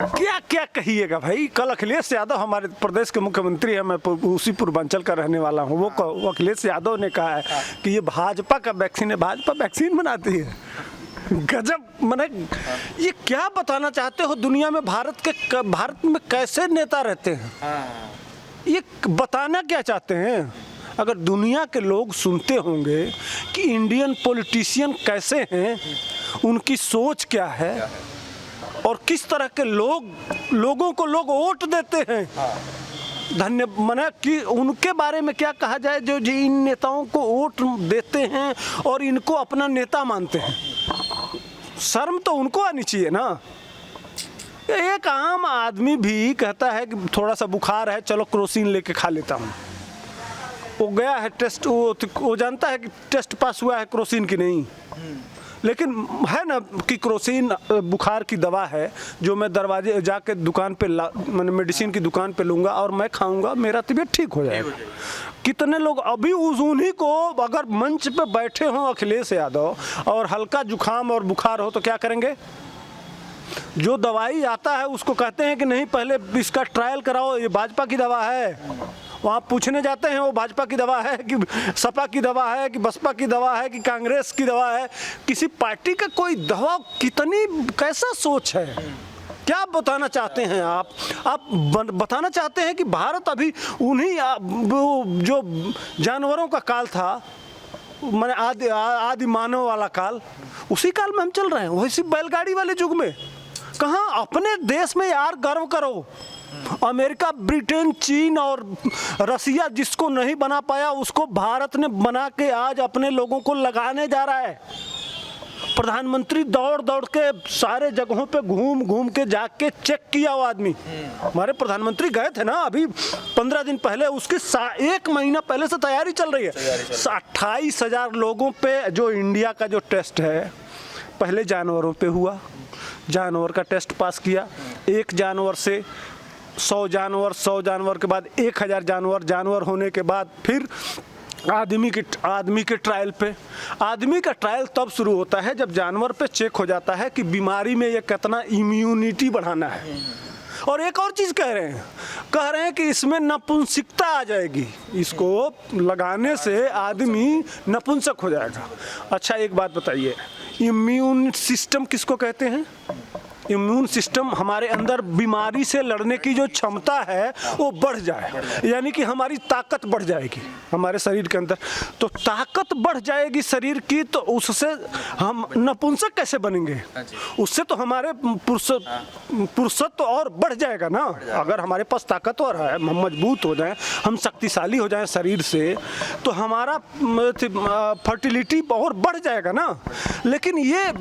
क्या क्या कहिएगा भाई। कल अखिलेश यादव हमारे प्रदेश के मुख्यमंत्री हैं, मैं उसी पूर्वांचल का रहने वाला हूँ, वो अखिलेश यादव ने कहा है कि ये भाजपा का वैक्सीन है, भाजपा वैक्सीन बनाती है। गजब। मैंने ये क्या बताना चाहते हो दुनिया में भारत में कैसे नेता रहते हैं, ये बताना क्या चाहते हैं? अगर दुनिया के लोग सुनते होंगे कि इंडियन पॉलिटिशियन कैसे हैं, उनकी सोच क्या है और किस तरह के लोगों को लोग वोट देते हैं, धन्य मना कि उनके बारे में क्या कहा जाए जो इन नेताओं को वोट देते हैं और इनको अपना नेता मानते हैं। शर्म तो उनको आनी चाहिए ना। एक आम आदमी भी कहता है कि थोड़ा सा बुखार है, चलो क्रोसिन लेके खा लेता हूँ। वो गया है टेस्ट, वो जानता है कि टेस्ट पास हुआ है क्रोसिन की नहीं, लेकिन है ना कि क्रोसिन बुखार की दवा है जो मैं दरवाजे जाके दुकान पे मैंने मेडिसिन की दुकान पे लूँगा और मैं खाऊंगा, मेरा तबीयत ठीक हो जाएगा। कितने लोग अभी उन्हीं को अगर मंच पे बैठे हों अखिलेश यादव और हल्का जुखाम और बुखार हो तो क्या करेंगे? जो दवाई आता है उसको कहते हैं कि नहीं पहले इसका ट्रायल कराओ, ये भाजपा की दवा है। वहाँ पूछने जाते हैं वो भाजपा की दवा है कि सपा की दवा है कि बसपा की दवा है कि कांग्रेस की दवा है। किसी पार्टी का कोई दवा कितनी कैसा सोच है? क्या बताना चाहते हैं आप बताना चाहते हैं कि भारत अभी उन्हीं जो जानवरों का काल था, मैंने आदि मानव वाला काल, उसी काल में हम चल रहे हैं, वैसी बैलगाड़ी वाले युग में। कहाँ अपने देश में यार गर्व करो। अमेरिका, ब्रिटेन, चीन और रसिया जिसको नहीं बना पाया उसको भारत ने बना के आज अपने लोगों को लगाने जा रहा है। प्रधानमंत्री दौड़ दौड़ के सारे जगहों पे घूम घूम के जाके चेक किया वो आदमी। हमारे प्रधानमंत्री गए थे ना अभी 15 दिन पहले, उसकी 1 महीना पहले से तैयारी चल रही है। 28,000 लोगों पे जो इंडिया का जो टेस्ट है पहले जानवरों पे हुआ, जानवर का टेस्ट पास किया, 1 जानवर से 100 जानवर, 100 जानवर के बाद 1000 जानवर होने के बाद फिर आदमी के ट्रायल पे। आदमी का ट्रायल तब शुरू होता है जब जानवर पे चेक हो जाता है कि बीमारी में ये कितना इम्यूनिटी बढ़ाना है। और एक और चीज़ कह रहे हैं कि इसमें नपुंसकता आ जाएगी, इसको लगाने से आदमी नपुंसक हो जाएगा। अच्छा एक बात बताइए, इम्यून सिस्टम किसको कहते हैं? इम्यून सिस्टम हमारे अंदर बीमारी से लड़ने की जो क्षमता है वो बढ़ जाए, यानी कि हमारी ताकत बढ़ जाएगी हमारे शरीर के अंदर। तो ताकत बढ़ जाएगी शरीर की, तो उससे हम नपुंसक कैसे बनेंगे? उससे तो हमारे पुरुषत्व और बढ़ जाएगा ना। अगर हमारे पास ताकतवर है, हम मजबूत हो जाएं, हम शक्तिशाली हो जाएं शरीर से, तो हमारा फर्टिलिटी और बढ़ जाएगा ना। लेकिन ये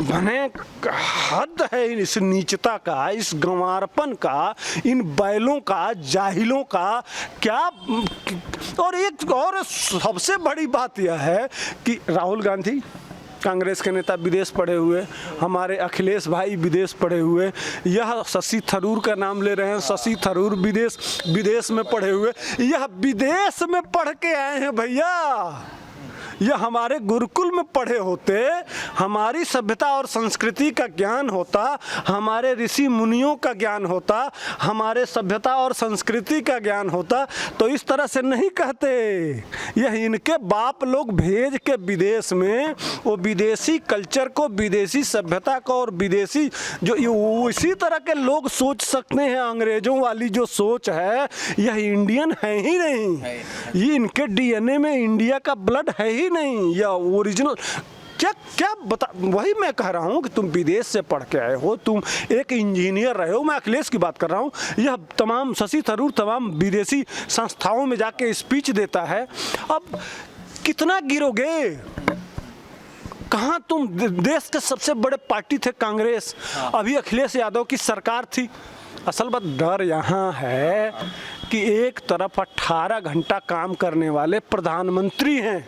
मैंने हद है इस नीचता का, इस गंवारपन का, इन बैलों का, जाहिलों का क्या। और एक और सबसे बड़ी बात यह है कि राहुल गांधी कांग्रेस के नेता विदेश पढ़े हुए, हमारे अखिलेश भाई विदेश पढ़े हुए, यह शशि थरूर का नाम ले रहे हैं, शशि थरूर विदेश में पढ़े हुए, यह विदेश में पढ़ के आए हैं भैया। यह हमारे गुरुकुल में पढ़े होते, हमारी सभ्यता और संस्कृति का ज्ञान होता, हमारे ऋषि मुनियों का ज्ञान होता, हमारे सभ्यता और संस्कृति का ज्ञान होता, तो इस तरह से नहीं कहते। यह इनके बाप लोग भेज के विदेश में वो विदेशी कल्चर को, विदेशी सभ्यता को और विदेशी जो इसी तरह के लोग सोच सकते हैं। अंग्रेजों वाली जो सोच है यह इंडियन है ही नहीं, ये इनके डीएनए में इंडिया का ब्लड है ही नहीं, या ओरिजिनल क्या बता। वही मैं कह रहा हूँ कि तुम विदेश से पढ़ के आए हो, तुम एक इंजीनियर रहे हो, मैं अखिलेश की बात कर रहा हूँ। यह तमाम शशि थरूर तमाम विदेशी संस्थाओं में जाके स्पीच देता है। अब कितना गिरोगे? कहाँ तुम देश के सबसे बड़े पार्टी थे कांग्रेस, अभी अखिलेश यादव की सरकार थी। असल बात डर यहाँ है कि एक तरफ 18 घंटा काम करने वाले प्रधानमंत्री हैं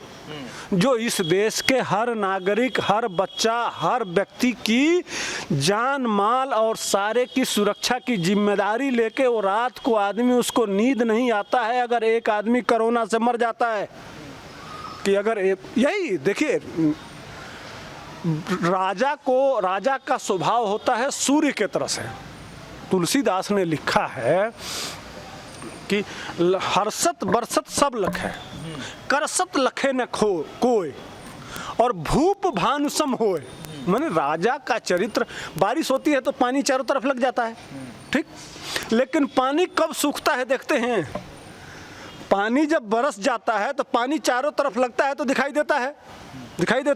जो इस देश के हर नागरिक, हर बच्चा, हर व्यक्ति की जान माल और सारे की सुरक्षा की जिम्मेदारी लेके वो रात को आदमी उसको नींद नहीं आता है अगर एक आदमी कोरोना से मर जाता है। कि अगर यही देखिए, राजा का स्वभाव होता है सूर्य के तरह से, तुलसीदास ने लिखा है कि हर्षत बरसत सब लखे, करसत लखे न खो कोय, और भूप भानुसम होए। माने राजा का चरित्र, बारिश होती है तो पानी चारों तरफ लग जाता है, ठीक, लेकिन पानी कब सूखता है देखते हैं? पानी जब बरस जाता है तो पानी चारों तरफ लगता है तो दिखाई देता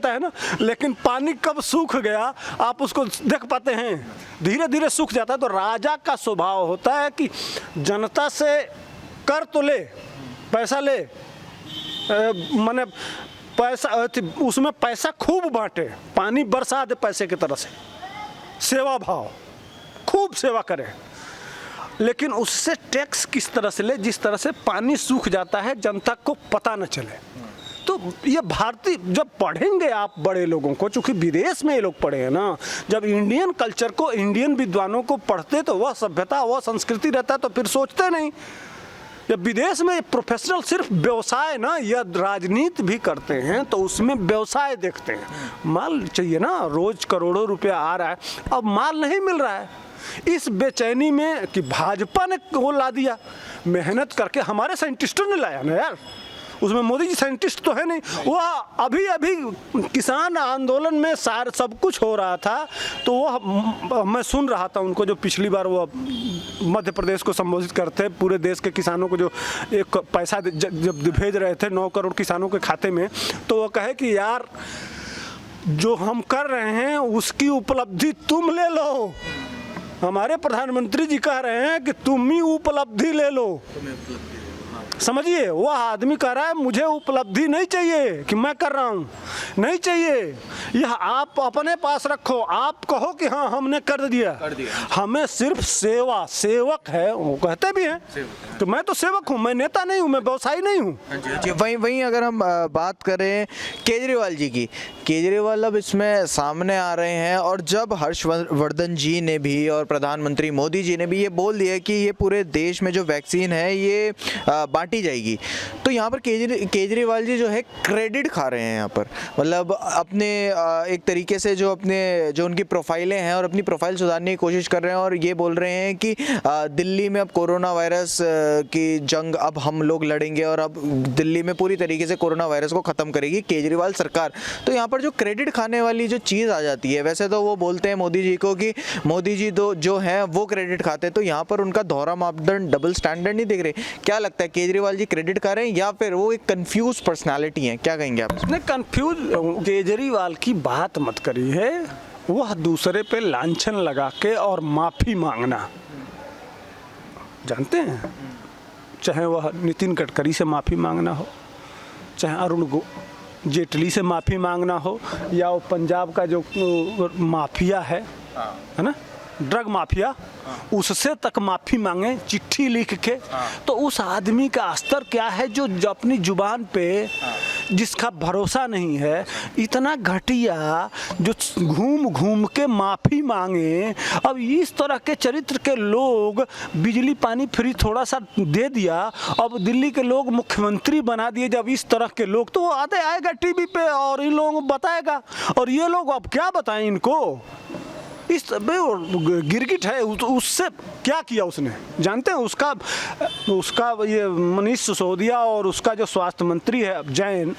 है ना, लेकिन पानी कब सूख गया आप उसको देख पाते हैं? धीरे धीरे सूख जाता है। तो राजा का स्वभाव होता है कि जनता से कर तो ले, पैसा ले, माने पैसा, उसमें पैसा खूब बांटे, पानी बरसा दे पैसे की तरह से, सेवा भाव, खूब सेवा करे, लेकिन उससे टैक्स किस तरह से ले जिस तरह से पानी सूख जाता है जनता को पता न चले। तो ये भारतीय, जब पढ़ेंगे आप बड़े लोगों को, चूंकि विदेश में ये लोग पढ़े हैं ना, जब इंडियन कल्चर को, इंडियन विद्वानों को पढ़ते तो वह सभ्यता, वह संस्कृति रहता है, तो फिर सोचते नहीं। जब विदेश में प्रोफेशनल सिर्फ व्यवसाय ना या राजनीति भी करते हैं तो उसमें व्यवसाय देखते हैं। माल चाहिए ना, रोज करोड़ों रुपया आ रहा है, अब माल नहीं मिल रहा है, इस बेचैनी में कि भाजपा ने वो ला दिया, मेहनत करके हमारे साइंटिस्टों ने लाया ना यार, उसमें मोदी जी साइंटिस्ट तो है नहीं। वह अभी किसान आंदोलन में सब कुछ हो रहा था, तो वह मैं सुन रहा था उनको, जो पिछली बार वो मध्य प्रदेश को संबोधित करते, पूरे देश के किसानों को जो एक पैसा जब भेज रहे थे 9 करोड़ किसानों के खाते में, तो वो कहे कि यार जो हम कर रहे हैं उसकी उपलब्धि तुम ले लो। हमारे प्रधानमंत्री जी कह रहे हैं कि तुम ही उपलब्धि ले लो। समझिए, वह आदमी कह रहा है मुझे उपलब्धि नहीं चाहिए कि मैं कर रहा हूँ, नहीं चाहिए, यह आप अपने पास रखो, आप कहो कि हाँ हमने कर दिया। हमें सिर्फ सेवा, सेवक है वो कहते भी हैं, तो मैं तो सेवक हूँ, मैं नेता नहीं हूँ, मैं व्यवसायी नहीं हूँ। वहीं अगर हम बात करें केजरीवाल जी की, केजरीवाल अब इसमें सामने आ रहे हैं, और जब हर्षवर्धन जी ने भी और प्रधानमंत्री मोदी जी ने भी ये बोल दिया कि ये पूरे देश में जो वैक्सीन है ये बांटी जाएगी, तो यहाँ पर केजरीवाल जी जो है क्रेडिट खा रहे हैं यहाँ पर, मतलब अपने एक तरीके से जो उनकी प्रोफाइलें हैं और अपनी प्रोफाइल सुधारने की कोशिश कर रहे हैं, और ये बोल रहे हैं कि दिल्ली में अब कोरोना वायरस की जंग अब हम लोग लड़ेंगे, और अब दिल्ली में पूरी तरीके से कोरोना वायरस को ख़त्म करेगी केजरीवाल सरकार। तो यहाँ पर जो क्रेडिट खाने वाली जो चीज़ आ जाती है, वैसे तो वो बोलते हैं मोदी जी को कि मोदी जी जो हैं वो क्रेडिट खाते हैं, तो यहाँ पर उनका दोहरा मापदंड, डबल स्टैंडर्ड नहीं दिख रहे। क्या लगता है, केजरीवाल जी क्रेडिट खा रहे हैं या फिर वो एक कंफ्यूज पर्सनालिटी है? क्या कहेंगे आप? नहीं, कंफ्यूज केजरीवाल की बात मत करिए, वह दूसरे पे लांछन लगा के और माफ़ी मांगना जानते हैं, चाहे वह नितिन गडकरी से माफ़ी मांगना हो, चाहे अरुण जेटली से माफ़ी मांगना हो, या वो पंजाब का जो माफिया है ना, ड्रग माफिया, उससे तक माफ़ी मांगे चिट्ठी लिख के, तो उस आदमी का स्तर क्या है जो अपनी जुबान पे जिसका भरोसा नहीं है, इतना घटिया जो घूम घूम के माफ़ी मांगे। अब इस तरह के चरित्र के लोग, बिजली पानी फ्री थोड़ा सा दे दिया, अब दिल्ली के लोग मुख्यमंत्री बना दिए जब इस तरह के लोग, तो वो आते आएगा टीवी पे और इन लोगों को बताएगा, और ये लोग अब क्या बताएं इनको। इस गिरगिट है, उससे क्या किया उसने जानते हैं? उसका ये मनीष सिसोदिया और उसका जो स्वास्थ्य मंत्री है जैन,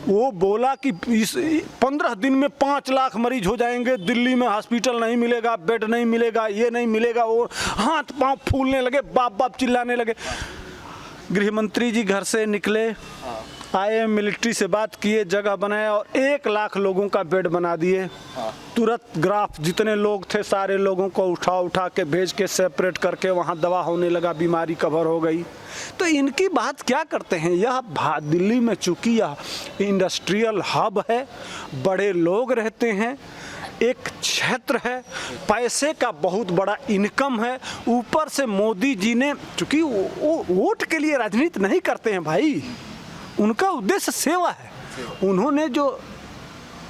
वो बोला कि इस 15 दिन में 5 लाख मरीज हो जाएंगे, दिल्ली में हॉस्पिटल नहीं मिलेगा, बेड नहीं मिलेगा, ये नहीं मिलेगा, और हाथ पांव फूलने लगे, बाप बाप चिल्लाने लगे। गृह मंत्री जी घर से निकले, आए, मिलिट्री से बात किए, जगह बनाया और 1 लाख लोगों का बेड बना दिए। तुरंत ग्राफ जितने लोग थे सारे लोगों को उठा के भेज के सेपरेट करके वहाँ दवा होने लगा, बीमारी कवर हो गई। तो इनकी बात क्या करते हैं? यह दिल्ली में चूँकि यह इंडस्ट्रियल हब है, बड़े लोग रहते हैं, एक क्षेत्र है, पैसे का बहुत बड़ा इनकम है, ऊपर से मोदी जी ने, चूँकि वो वोट के लिए राजनीति नहीं करते हैं भाई, उनका उद्देश्य सेवा है। उन्होंने जो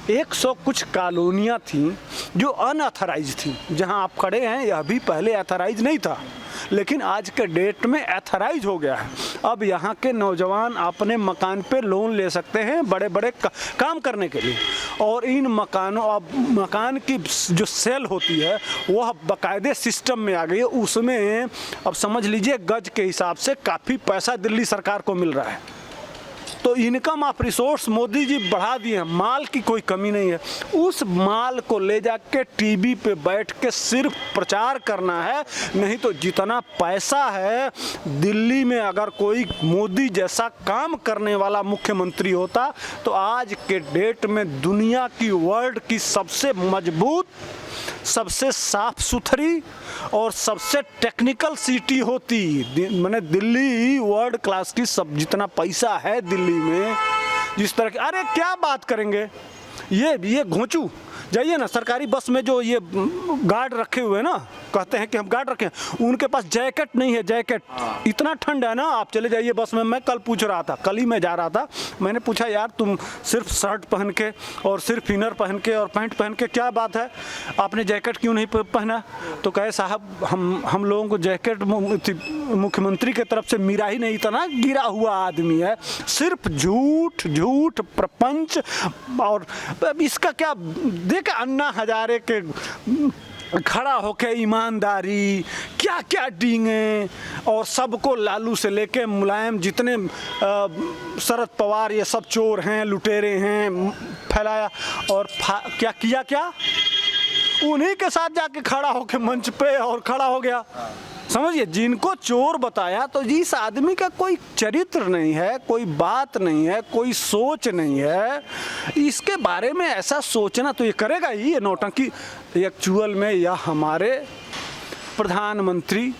100 कुछ कॉलोनियाँ थीं जो अनऑथराइज थी, जहां आप खड़े हैं, यह भी पहले ऑथराइज नहीं था, लेकिन आज के डेट में ऑथराइज हो गया है। अब यहाँ के नौजवान अपने मकान पे लोन ले सकते हैं बड़े बड़े काम करने के लिए, और इन मकानों, अब मकान की जो सेल होती है वह बाकायदे सिस्टम में आ गई है। उसमें अब समझ लीजिए गज के हिसाब से काफ़ी पैसा दिल्ली सरकार को मिल रहा है। तो income of resource Modi ji बढ़ा दिए हैं, माल की कोई कमी नहीं है। उस माल को ले जाके टीवी पे बैठ के सिर्फ प्रचार करना है, नहीं तो जितना पैसा है दिल्ली में, अगर कोई मोदी जैसा काम करने वाला मुख्यमंत्री होता तो आज के डेट में दुनिया की, वर्ल्ड की सबसे मजबूत, सबसे साफ सुथरी और सबसे टेक्निकल सिटी होती। मैंने दिल्ली वर्ल्ड क्लास की, सब जितना पैसा है दिल्ली में, जिस तरह के, अरे क्या बात करेंगे, ये घोंचू जाइए ना सरकारी बस में, जो ये गार्ड रखे हुए हैं ना, कहते हैं कि हम गार्ड रखे हैं, उनके पास जैकेट नहीं है। जैकेट, इतना ठंड है ना, आप चले जाइए बस में। मैं कल पूछ रहा था, कल ही मैं जा रहा था, मैंने पूछा यार तुम सिर्फ शर्ट पहन के और सिर्फ इनर पहन के और पैंट पहन के क्या बात है, आपने जैकेट क्यों नहीं पहना? तो कहे साहब हम लोगों को जैकेट मुख्यमंत्री की तरफ से मिला ही नहीं, इतना गिरा हुआ आदमी है, सिर्फ झूठ प्रपंच। और इसका क्या देखे, अन्ना हजारे के खड़ा होके ईमानदारी, क्या क्या डींगे, और सबको लालू से लेके मुलायम, जितने शरद पवार, ये सब चोर हैं, लुटेरे हैं, फैलाया। और क्या किया, क्या उन्हीं के साथ जाके खड़ा होके मंच पे और खड़ा हो गया। समझिए, जिनको चोर बताया, तो इस आदमी का कोई चरित्र नहीं है, कोई बात नहीं है, कोई सोच नहीं है। इसके बारे में ऐसा सोचना तो ये करेगा ही, ये नौटंकी। एक्चुअल में यह हमारे प्रधानमंत्री,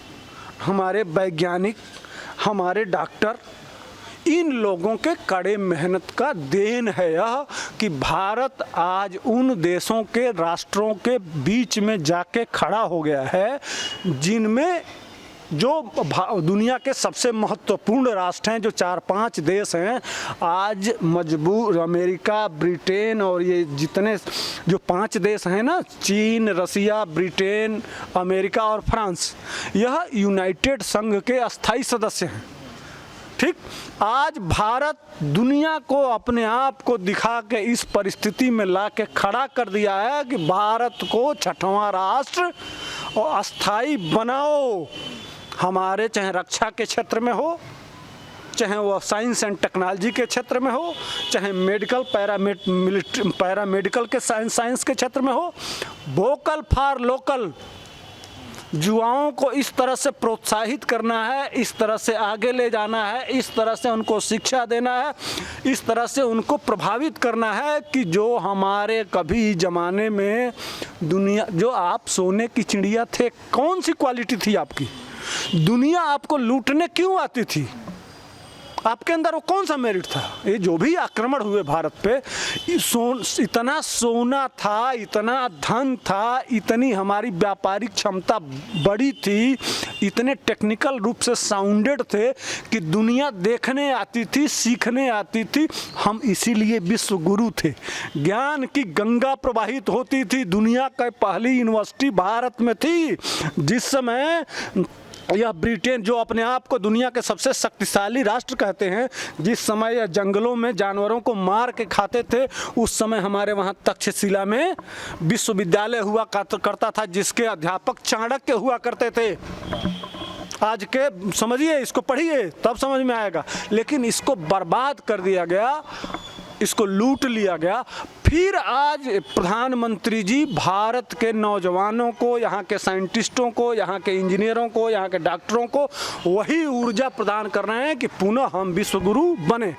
हमारे वैज्ञानिक, हमारे डॉक्टर, इन लोगों के कड़े मेहनत का देन है यह कि भारत आज उन देशों के, राष्ट्रों के बीच में जाके खड़ा हो गया है जिनमें जो दुनिया के सबसे महत्वपूर्ण राष्ट्र हैं, जो 4-5 देश हैं आज मजबूर, अमेरिका, ब्रिटेन और ये जितने जो 5 देश हैं ना, चीन, रसिया, ब्रिटेन, अमेरिका और फ्रांस, यह यूनाइटेड संघ के अस्थायी सदस्य हैं। ठीक, आज भारत दुनिया को अपने आप को दिखा के इस परिस्थिति में ला के खड़ा कर दिया है कि भारत को 6वां राष्ट्र और अस्थायी बनाओ। हमारे चाहे रक्षा के क्षेत्र में हो, चाहे वो साइंस एंड टेक्नोलॉजी के क्षेत्र में हो, चाहे मेडिकल, पैरामेडिकल के साइंस के क्षेत्र में हो, वोकल फॉर लोकल। युवाओं को इस तरह से प्रोत्साहित करना है, इस तरह से आगे ले जाना है, इस तरह से उनको शिक्षा देना है, इस तरह से उनको प्रभावित करना है कि जो हमारे कभी ज़माने में दुनिया, जो आप सोने की चिड़िया थे, कौन सी क्वालिटी थी आपकी? दुनिया आपको लूटने क्यों आती थी? आपके अंदर वो कौन सा मेरिट था? ये जो भी आक्रमण हुए भारत पे, इतना सोना था, इतना धन था, इतनी हमारी व्यापारिक क्षमता बड़ी थी, इतने टेक्निकल रूप से साउंडेड थे कि दुनिया देखने आती थी, सीखने आती थी। हम इसीलिए विश्व गुरु थे। ज्ञान की गंगा प्रवाहित होती थी। दुनिया की पहली यूनिवर्सिटी भारत में थी। जिस समय यह ब्रिटेन, जो अपने आप को दुनिया के सबसे शक्तिशाली राष्ट्र कहते हैं, जिस समय यह जंगलों में जानवरों को मार के खाते थे, उस समय हमारे वहाँ तक्षशिला में विश्वविद्यालय हुआ करता था, जिसके अध्यापक चाणक्य हुआ करते थे। आज के समझिए, इसको पढ़िए तब समझ में आएगा। लेकिन इसको बर्बाद कर दिया गया, इसको लूट लिया गया। फिर आज प्रधानमंत्री जी भारत के नौजवानों को, यहाँ के साइंटिस्टों को, यहाँ के इंजीनियरों को, यहाँ के डॉक्टरों को वही ऊर्जा प्रदान कर रहे हैं कि पुनः हम विश्वगुरु बने।